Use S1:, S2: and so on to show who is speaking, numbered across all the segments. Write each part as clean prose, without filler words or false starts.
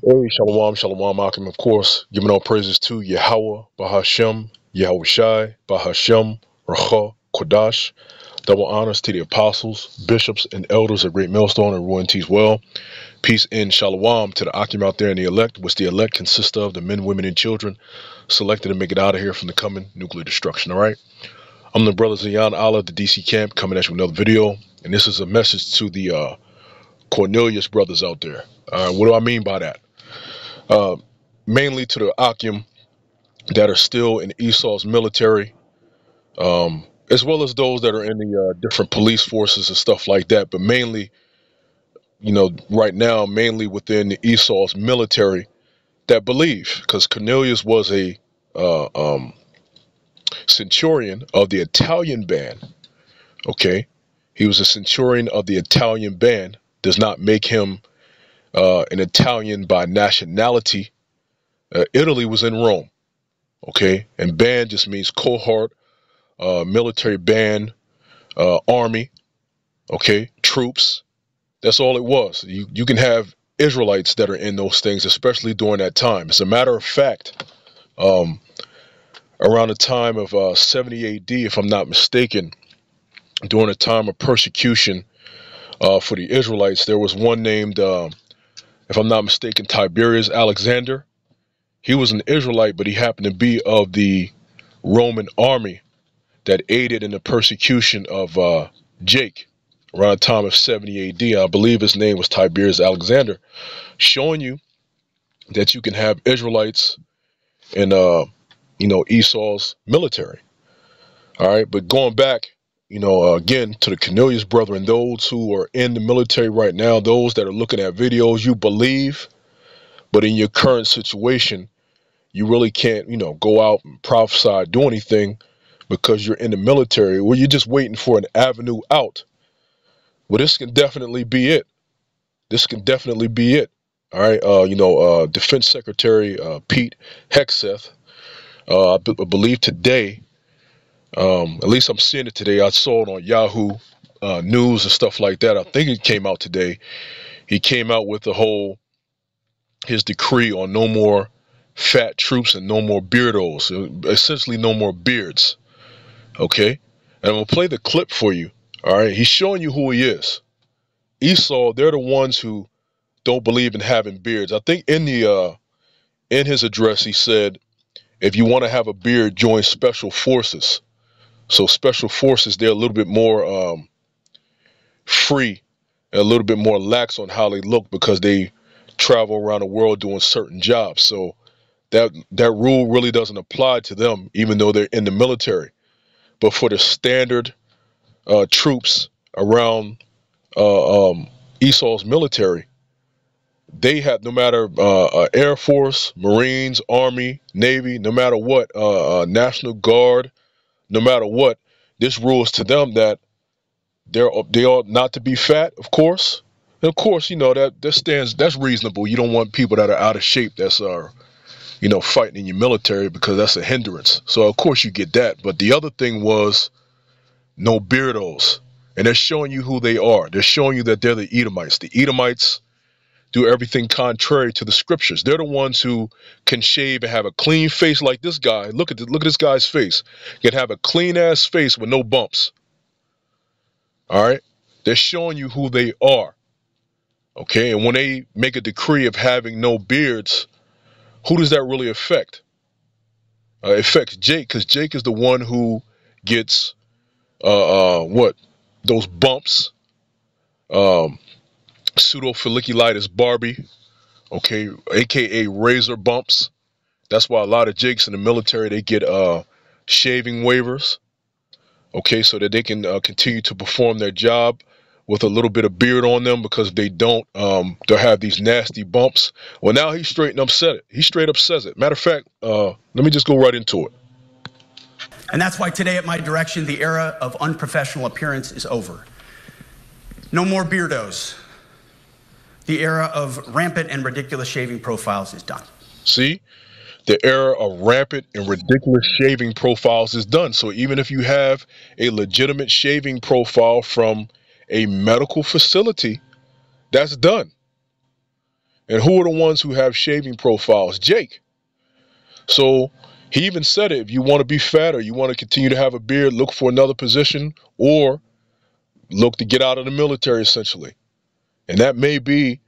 S1: Hey, Shalom, Shalom, Akim, of course, giving all praises to Yahweh, Bahashem, Yahweh Shai, Bahashem, Racha, Kodash. Double honors to the apostles, bishops, and elders of Great Millstone and Ruin T's well. Peace and Shalom to the Akim out there and the elect, which the elect consists of the men, women, and children selected to make it out of here from the coming nuclear destruction, all right? I'm the brother Zion Allah, the DC camp, coming at you with another video, and this is a message to the Cornelius brothers out there. What do I mean by that? Mainly to the Akim that are still in Esau's military, as well as those that are in the different police forces and stuff like that. But mainly, right now, mainly within Esau's military that believe, because Cornelius was a centurion of the Italian band. Okay, he was a centurion of the Italian band. Does not make him an Italian by nationality. Italy was in Rome. Okay, and band just means cohort, military band, army, okay, troops. That's all it was. You can have Israelites that are in those things, especially during that time. As a matter of fact, around the time of 70 AD, if I'm not mistaken, during a time of persecution for the Israelites, there was one named, if I'm not mistaken, Tiberius Alexander. He was an Israelite, but he happened to be of the Roman army that aided in the persecution of Jake around the time of 70 AD. I believe his name was Tiberius Alexander, showing you that you can have Israelites in, Esau's military. All right, but going back, again, to the Cornelius brethren, those who are in the military right now, those that are looking at videos, you believe, but in your current situation, you really can't, go out and prophesy, do anything, because you're in the military, well, you're just waiting for an avenue out. Well, this can definitely be it. This can definitely be it. All right. Defense Secretary Pete Hegseth, I believe today, at least I'm seeing it today. I saw it on Yahoo News and stuff like that. I think it came out today. He came out with his decree on no more fat troops and no more beardos, essentially no more beards. Okay, and I'm gonna play the clip for you. All right, he's showing you who he is. Esau, they're the ones who don't believe in having beards. I think in his address he said, if you want to have a beard, join special forces. So special forces, they're a little bit more free and a little bit more lax on how they look because they travel around the world doing certain jobs. So that rule really doesn't apply to them, even though they're in the military. But for the standard troops around Esau's military, they have, no matter Air Force, Marines, Army, Navy, no matter what, National Guard, no matter what, this rule is to them that they ought not to be fat, of course. And of course, that's reasonable. You don't want people that are out of shape that's fighting in your military, because that's a hindrance. So of course you get that. But the other thing was no beardos. And they're showing you who they are. They're showing you that they're the Edomites. The Edomites do everything contrary to the scriptures. They're the ones who can shave and have a clean face like this guy. Look at this guy's face. He can have a clean ass face with no bumps. All right. They're showing you who they are. Okay. And when they make a decree of having no beards, who does that really affect? It affects Jake, because Jake is the one who gets those bumps, pseudofolliculitis Barbie, okay, aka razor bumps. That's why a lot of Jakes in the military, they get shaving waivers, okay, so that they can continue to perform their job with a little bit of beard on them, because if they don't, they'll have these nasty bumps. Well, now he straight up said it. He straight up says it. Matter of fact, let me just go right into it.
S2: And that's why today, at my direction, the era of unprofessional appearance is over. No more beardos. The era of rampant and ridiculous shaving profiles is done.
S1: See? The era of rampant and ridiculous shaving profiles is done. So even if you have a legitimate shaving profile from a medical facility, that's done. And who are the ones who have shaving profiles? Jake. So he even said it, if you want to be fat or you want to continue to have a beard, look for another position or look to get out of the military, essentially. And that may be,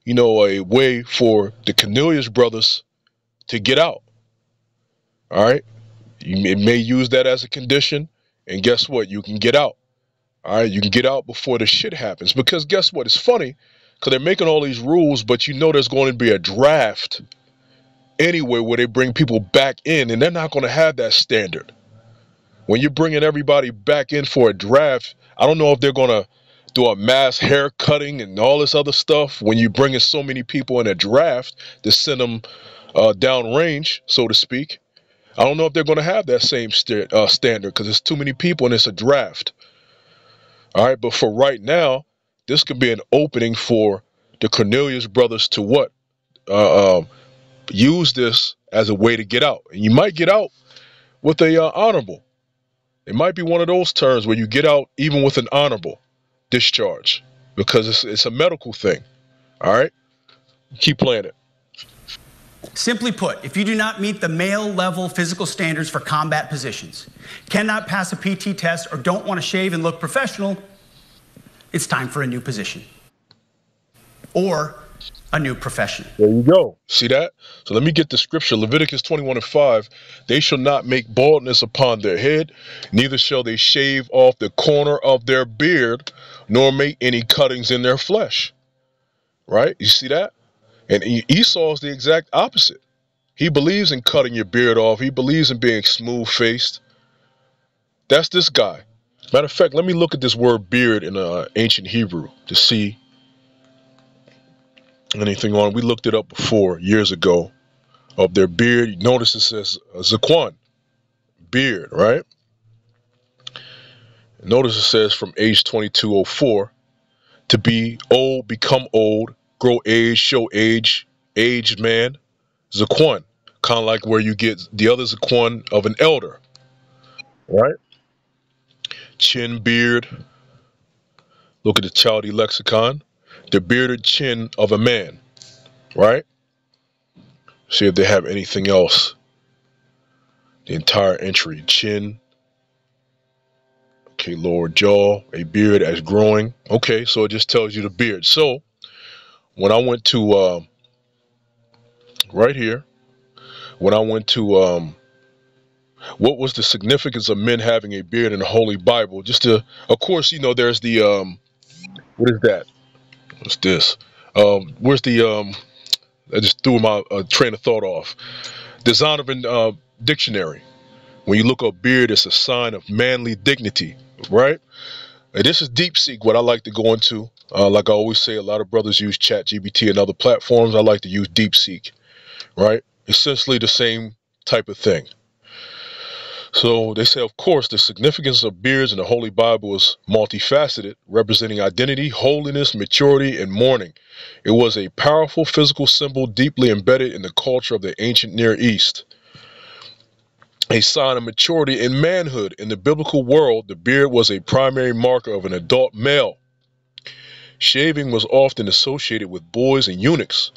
S1: a way for the Cornelius brothers to get out. All right. You may use that as a condition. And guess what? You can get out. All right. You can get out before the shit happens. Because guess what? It's funny because they're making all these rules, but there's going to be a draft anyway where they bring people back in, and they're not going to have that standard. When you're bringing everybody back in for a draft, I don't know if they're going to do a mass hair cutting and all this other stuff when you bring in so many people in a draft to send them downrange, so to speak. I don't know if they're going to have that same standard because it's too many people and it's a draft. All right, but for right now, this could be an opening for the Cornelius brothers to what? Use this as a way to get out. And you might get out with a honorable. It might be one of those terms where you get out even with an honorable discharge because it's a medical thing. All right? Keep playing it.
S2: Simply put, if you do not meet the male level physical standards for combat positions, cannot pass a PT test, or don't want to shave and look professional, it's time for a new position or a new profession.
S1: There you go. See that? So let me get the scripture. Leviticus 21:5. They shall not make baldness upon their head, neither shall they shave off the corner of their beard, nor make any cuttings in their flesh. Right? You see that? And Esau is the exact opposite. He believes in cutting your beard off. He believes in being smooth-faced. That's this guy. Matter of fact, let me look at this word beard in ancient Hebrew to see anything on. We looked it up before, years ago, of their beard. Notice it says zaquan, beard, right? Notice it says from age 2204, to be old, become old, grow age, show age, aged man, zaquan, kind of like where you get the other zaquan of an elder, right? Chin, beard. Look at the Chaldee lexicon. The bearded chin of a man, right? See if they have anything else. The entire entry, chin. Okay, lower jaw, a beard as growing. Okay, so it just tells you the beard. So when I went to right here, when I went to what was the significance of men having a beard in the Holy Bible? Just to, of course, there's the what is that? What's this? Where's the I just threw my train of thought off. The Zondervan dictionary. When you look up beard, it's a sign of manly dignity, right? And this is DeepSeek, what I like to go into. Like I always say, a lot of brothers use ChatGPT and other platforms. I like to use DeepSeek, right? Essentially the same type of thing. So they say, of course, the significance of beards in the Holy Bible is multifaceted, representing identity, holiness, maturity, and mourning. It was a powerful physical symbol deeply embedded in the culture of the ancient Near East. A sign of maturity and manhood. In the biblical world, the beard was a primary marker of an adult male. Shaving was often associated with boys and eunuchs.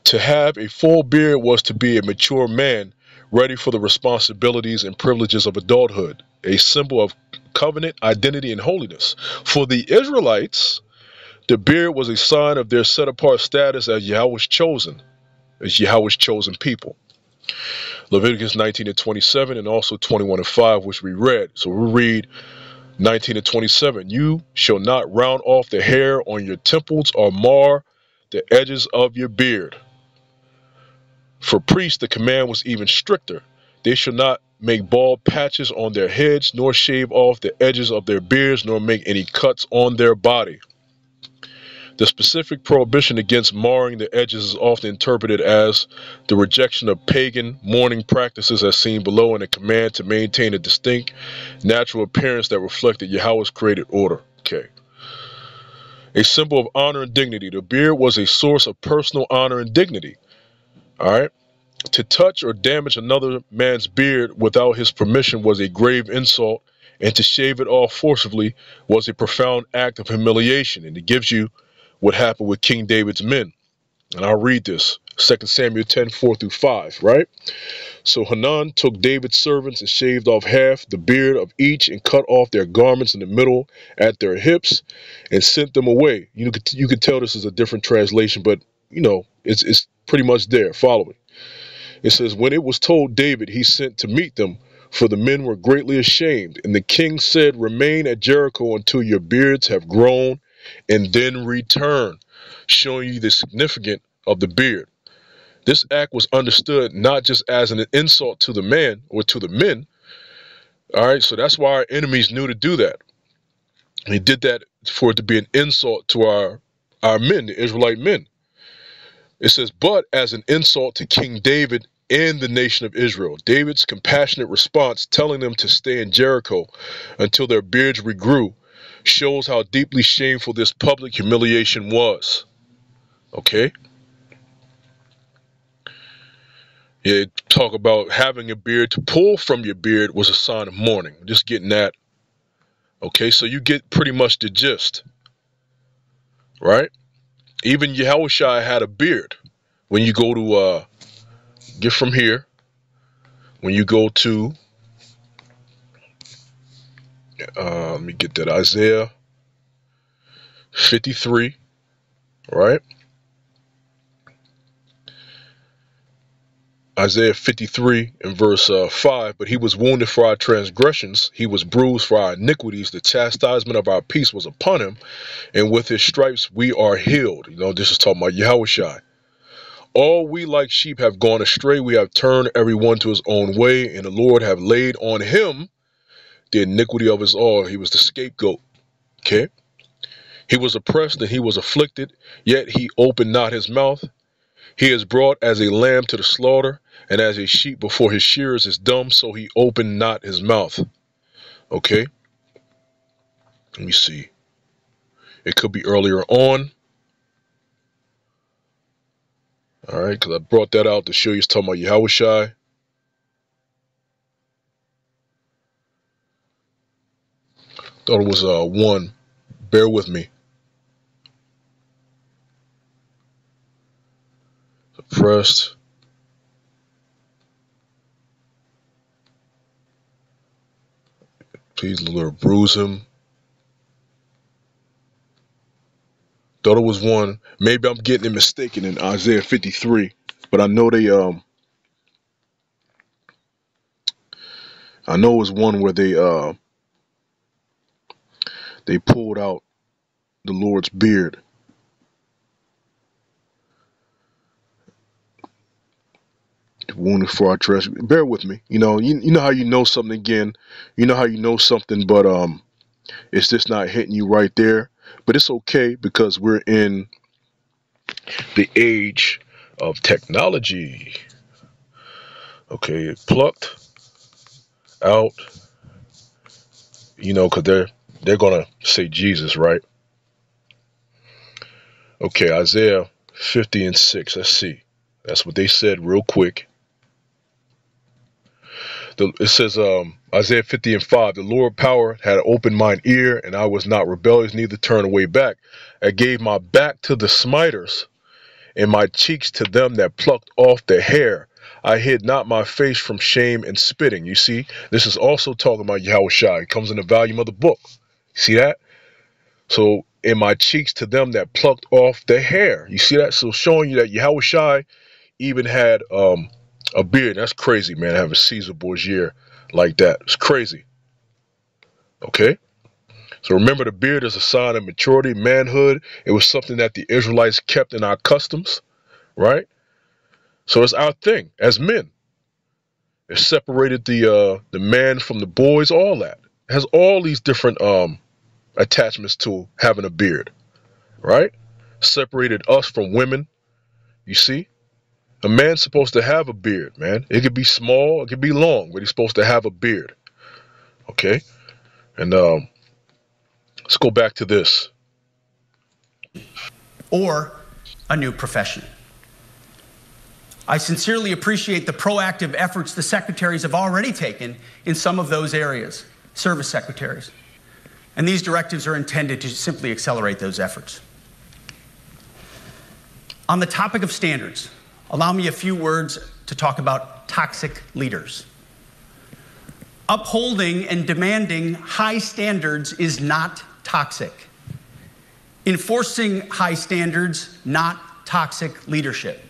S1: To have a full beard was to be a mature man, ready for the responsibilities and privileges of adulthood, a symbol of covenant, identity, and holiness. For the Israelites, the beard was a sign of their set-apart status as Yahweh's chosen people. Leviticus 19:27 and also 21:5, which we read. So we'll read 19:27. You shall not round off the hair on your temples or mar the edges of your beard. For priests, the command was even stricter. They shall not make bald patches on their heads, nor shave off the edges of their beards, nor make any cuts on their body. The specific prohibition against marring the edges is often interpreted as the rejection of pagan mourning practices as seen below, and a command to maintain a distinct natural appearance that reflected Yahweh's created order. Okay. A symbol of honor and dignity. The beard was a source of personal honor and dignity. All right. To touch or damage another man's beard without his permission was a grave insult, and to shave it off forcibly was a profound act of humiliation. And it gives you what happened with King David's men. And I'll read this. 2 Samuel 10:4-5, right? So Hanan took David's servants and shaved off half the beard of each and cut off their garments in the middle at their hips and sent them away. You could tell this is a different translation, but it's pretty much there. Following. It says, when it was told David, he sent to meet them, for the men were greatly ashamed. And the king said, remain at Jericho until your beards have grown, and then return, showing you the significance of the beard. This act was understood not just as an insult to the man or to the men. All right, so that's why our enemies knew to do that. They did that for it to be an insult to our men, the Israelite men. It says, but as an insult to King David and the nation of Israel. David's compassionate response, telling them to stay in Jericho until their beards regrew, shows how deeply shameful this public humiliation was. Okay? Yeah, talk about having a beard. To pull from your beard was a sign of mourning. Just getting that. Okay, so you get pretty much the gist. Right? Even Yahushua had a beard. When you go to, get from here, when you go to, let me get that, Isaiah 53, right? Isaiah 53 and verse 5, but he was wounded for our transgressions, he was bruised for our iniquities, the chastisement of our peace was upon him, and with his stripes we are healed. This is talking about Yahushua. All we like sheep have gone astray, we have turned everyone to his own way, and the Lord have laid on him the iniquity of us all. He was the scapegoat. Okay? He was oppressed and he was afflicted, yet he opened not his mouth. He is brought as a lamb to the slaughter, and as a sheep before his shearers is dumb, so he opened not his mouth. Okay? Let me see. It could be earlier on. All right, because I brought that out to show you it's talking about Yahushua. Thought it was one. Bear with me. Suppressed. Please, Lord, bruise him. Thought it was one. Maybe I'm getting it mistaken in Isaiah 53, but I know I know it was one where they pulled out the Lord's beard. Wounded for our trespass. Bear with me. You know how you know something again. You know how you know something, but it's just not hitting you right there. But it's okay because we're in the age of technology. Okay, plucked out. Because they're gonna say Jesus, right? Okay, Isaiah 50 and 6. Let's see. That's what they said real quick. It says, Isaiah 50 and 5, the Lord power had opened mine ear, and I was not rebellious, neither turned away back. I gave my back to the smiters, and my cheeks to them that plucked off the hair. I hid not my face from shame and spitting. You see, this is also talking about Yahushua. It comes in the volume of the book. See that? So, in my cheeks to them that plucked off the hair. You see that? So, showing you that Yahushua even had a beard. That's crazy, man. Have a Caesar Borgia like that. It's crazy. Okay? So remember, the beard is a sign of maturity, manhood. It was something that the Israelites kept in our customs, right? So it's our thing as men. It separated the man from the boys, all that. It has all these different attachments to having a beard, right? Separated us from women, you see? A man's supposed to have a beard, man. It could be small, it could be long, but he's supposed to have a beard. Okay? And let's go back to this.
S2: Or a new profession. I sincerely appreciate the proactive efforts the secretaries have already taken in some of those areas, service secretaries. And these directives are intended to simply accelerate those efforts. On the topic of standards, allow me a few words to talk about toxic leaders. Upholding and demanding high standards is not toxic. Enforcing high standards, not toxic leadership.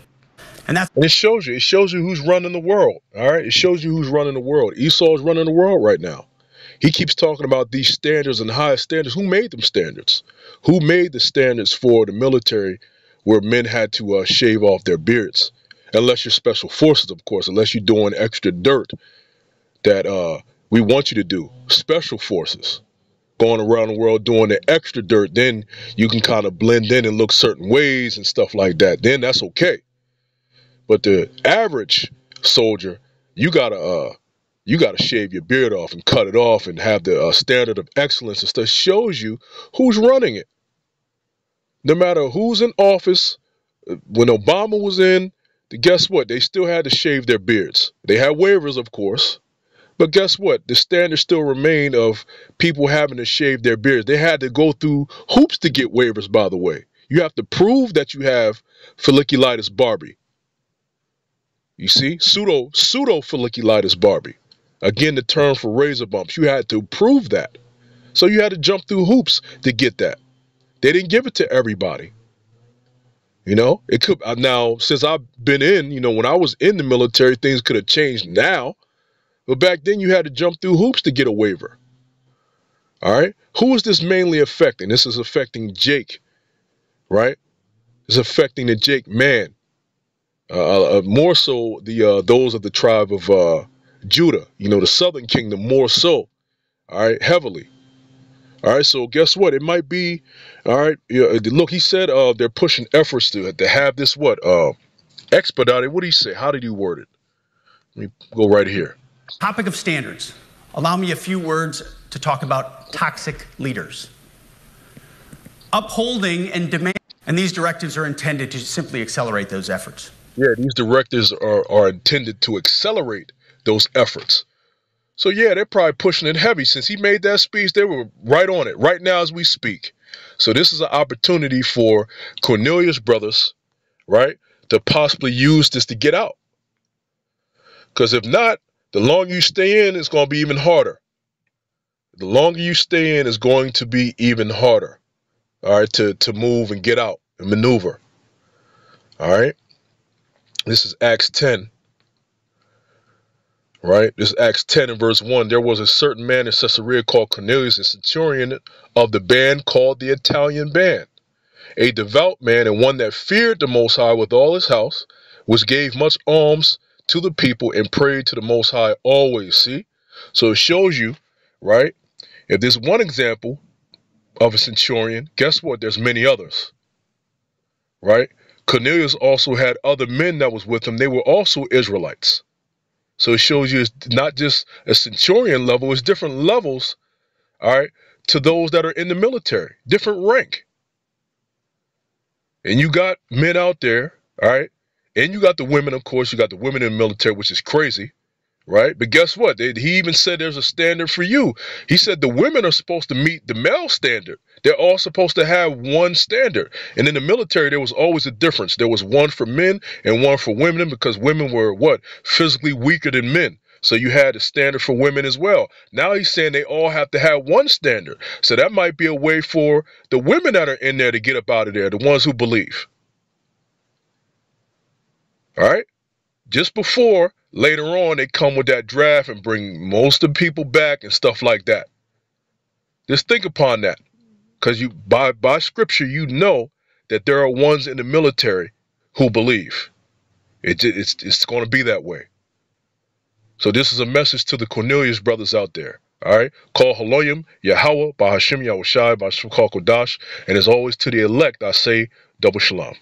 S2: And it
S1: shows you who's running the world. All right. It shows you who's running the world. Esau's running the world right now. He keeps talking about these standards and high standards. Who made them standards? Who made the standards for the military where men had to shave off their beards? Unless you're special forces, of course, unless you're doing extra dirt that we want you to do. Special forces going around the world doing the extra dirt, then you can kind of blend in and look certain ways and stuff like that. Then that's okay. But the average soldier, you gotta shave your beard off and cut it off and have the standard of excellence and stuff. Shows you who's running it. No matter who's in office, when Obama was in, guess what? They still had to shave their beards. They had waivers, of course, but guess what? The standard still remained of people having to shave their beards. They had to go through hoops to get waivers, by the way. You have to prove that you have folliculitis barbae. You see, pseudo folliculitis barbae. Again, the term for razor bumps. You had to prove that. So you had to jump through hoops to get that. They didn't give it to everybody. You know, it could now, since I've been in, you know, when I was in the military, things could have changed now. But back then you had to jump through hoops to get a waiver. All right. Who is this mainly affecting? This is affecting Jake, right? It's affecting the Jake man. More so those of the tribe of Judah, you know, the southern kingdom more so, all right, heavily. All right, so guess what? It might be, all right, look, he said they're pushing efforts to have this, expedited. What did he say? How did he word it? Let me go right here.
S2: Topic of standards. Allow me a few words to talk about toxic leaders. Upholding and demanding, and these directives are intended to simply accelerate those efforts.
S1: Yeah, these directives are intended to accelerate those efforts. So yeah, they're probably pushing it heavy. Since he made that speech, they were right on it right now as we speak. So this is an opportunity for Cornelius Brothers, right, to possibly use this to get out. Because if not, the longer you stay in, it's going to be even harder. The longer you stay in is going to be even harder, all right, to move and get out and maneuver. All right. This is Acts 10. Right? This is Acts 10 and verse 1. There was a certain man in Caesarea called Cornelius, a centurion of the band called the Italian band, a devout man and one that feared the Most High with all his house, which gave much alms to the people and prayed to the Most High always. See? So it shows you, right? If there's one example of a centurion, guess what? There's many others. Right? Cornelius also had other men that was with him. They were also Israelites. So it shows you it's not just a centurion level, it's different levels, all right, to those that are in the military, different rank. And you got men out there, all right, and you got the women, of course, you got the women in the military, which is crazy, right? But guess what? He even said there's a standard for you. He said the women are supposed to meet the male standard. They're all supposed to have one standard. And in the military, there was always a difference. There was one for men and one for women because women were physically weaker than men. So you had a standard for women as well. Now he's saying they all have to have one standard. So that might be a way for the women that are in there to get up out of there, the ones who believe. All right? Just before, later on, they come with that draft and bring most of the people back and stuff like that. Just think upon that. Because by scripture, you know that there are ones in the military who believe. It's going to be that way. So this is a message to the Cornelius brothers out there. All right? Call Haloyim, Yahweh, Bahashim Yahushai, Bahashim Kal Kodash. And as always, to the elect, I say double shalom.